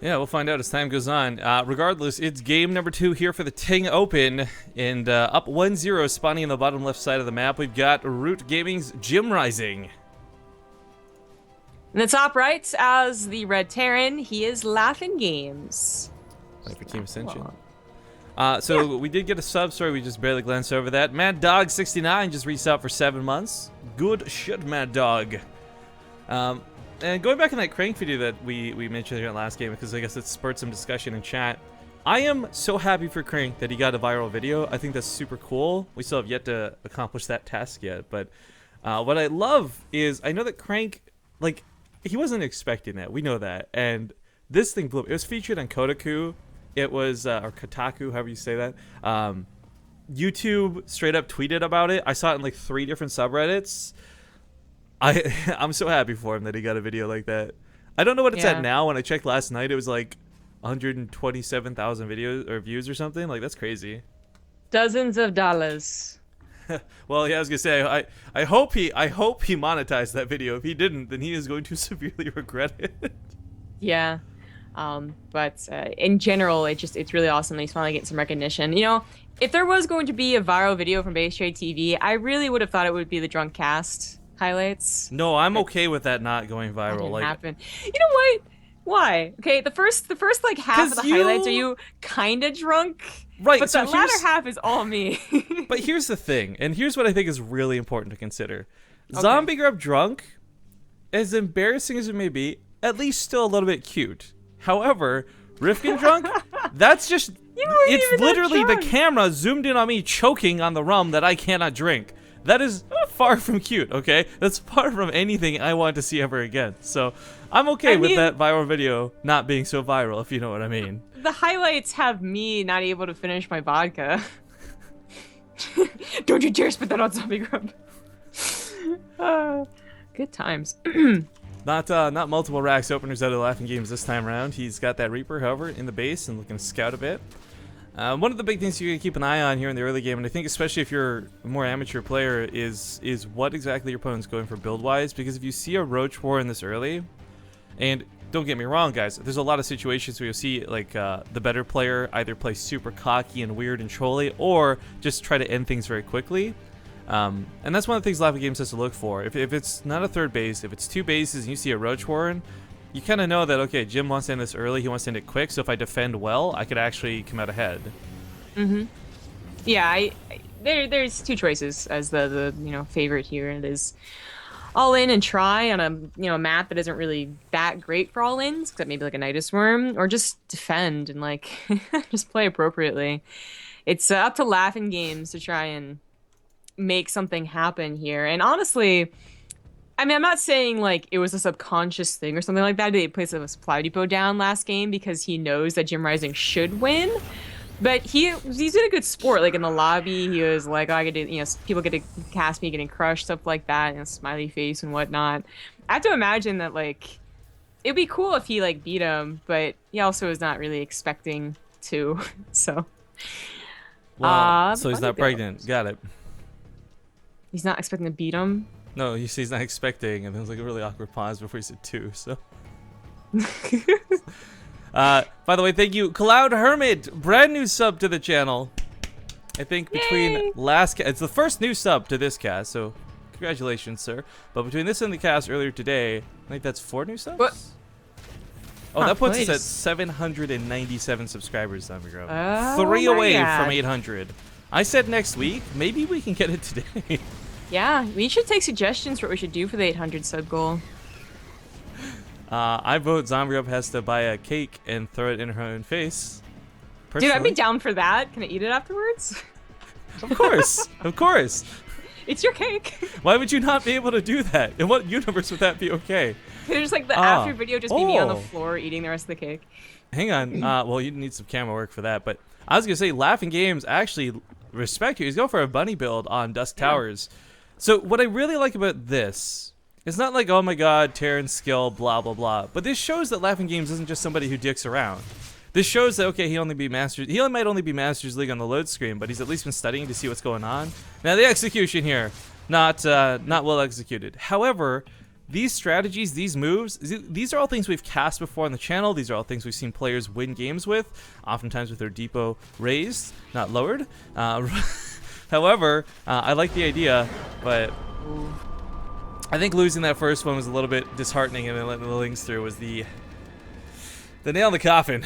Yeah, we'll find out as time goes on. Regardless, it's game number 2 here for the TING Open, and up 1-0, spawning in the bottom left side of the map. We've got Root Gaming's JimRising. In the top right, as the Red Terran, he is LaughNgamez. Like the Team Ascension. Cool. We did get a sub, sorry, we just barely glanced over that. Mad Dog 69 just resubbed for 7 months. Good shit, Mad Dog. And going back in that Crank video that we mentioned in the last game, because I guess it spurred some discussion in chat. I am so happy for Crank that he got a viral video. I think that's super cool. We still have yet to accomplish that task yet, but what I love is I know that Crank, like, he wasn't expecting that. We know that, and this thing blew up. It was featured on Kotaku. It was or Kotaku, however you say that. YouTube straight up tweeted about it. I saw it in like 3 different subreddits. I'm so happy for him that he got a video like that. I don't know what it's at now. When I checked last night, it was like 127,000 videos or views or something. Like, that's crazy. Dozens of dollars. Well, yeah, I was gonna say I hope he monetized that video. If he didn't, then he is going to severely regret it. Yeah. But in general, it's really awesome that he's finally getting some recognition. You know, if there was going to be a viral video from Base Trade TV, I really would have thought it would be the drunk cast highlights. No, I'm okay with that not going viral. That didn't like, happen. You know what? Why? Okay, the first like half of the highlights are you kind of drunk, right? But So the latter half is all me. But here's the thing, and here's what I think is really important to consider: Zombie Grub drunk, as embarrassing as it may be, at least still a little bit cute. However, Rifkin drunk, that's just it's literally the camera zoomed in on me choking on the rum that I cannot drink. That is far from cute, okay? That's far from anything I want to see ever again. So I'm okay with that viral video not being so viral, if you know what I mean. The highlights have me not able to finish my vodka. Don't you dare spit that on Zombie Grub. Good times. Not multiple racks openers out of the LaughNgamez this time around. He's got that Reaper, however, in the base and looking to scout a bit. One of the big things you can keep an eye on here in the early game, and I think especially if you're a more amateur player, is what exactly your opponent's going for build-wise. Because if you see a Roach War in this early, and don't get me wrong, guys, there's a lot of situations where you'll see like the better player either play super cocky and weird and trolly, or just try to end things very quickly. And that's one of the things LaughNgamez has to look for. If it's not a third base, if it's 2 bases and you see a Roach Warren, you kind of know that, okay, Jim wants to end this early, he wants to end it quick, so if I defend well, I could actually come out ahead. Mm-hmm. Yeah, there's 2 choices as the favorite here. It is all in and try on a map that isn't really that great for all ins, except maybe like a Nidus Worm, or just defend and like just play appropriately. It's up to LaughNgamez to try and make something happen here. And honestly, I mean, I'm not saying like it was a subconscious thing or something like that. He placed a supply depot down last game because he knows that JimRising should win. But he's in a good sport. Like in the lobby, he was like, "Oh, I get to, people get to cast me getting crushed, stuff like that, smiley face and whatnot." I have to imagine that like it'd be cool if he like beat him, but he also was not really expecting to. So, well, so he's not pregnant. Got it. He's not expecting to beat him. No, he's not expecting, and there was like a really awkward pause before he said 2. So, by the way, thank you, Cloud Hermit, brand new sub to the channel. I think between it's the first new sub to this cast, so congratulations, sir. But between this and the cast earlier today, I think that's 4 new subs. What? Oh, that puts us at 797 subscribers, Zombie Grub. 3 my away God. from 800. I said next week. Maybe we can get it today. Yeah, we should take suggestions for what we should do for the 800 sub goal. I vote Zombie Grub has to buy a cake and throw it in her own face. Dude, I'd be down for that. Can I eat it afterwards? Of course, of course. It's your cake. Why would you not be able to do that? In what universe would that be okay? There's like the after video just be me on the floor eating the rest of the cake. Hang on. Well, you need some camera work for that. But I was going to say, LaughNgamez actually respect you. He's going for a bunny build on Dusk Towers. So what I really like about this, it's not like, oh my god, Terran's skill, blah, blah, blah. But this shows that LaughNgamez isn't just somebody who dicks around. This shows that, okay, he might only be Masters League on the load screen, but he's at least been studying to see what's going on. Now, the execution here, not well executed. However, these strategies, these moves, these are all things we've cast before on the channel. These are all things we've seen players win games with, oftentimes with their depot raised, not lowered. However, I like the idea, but I think losing that first one was a little bit disheartening, and then letting the Lings through was the nail in the coffin.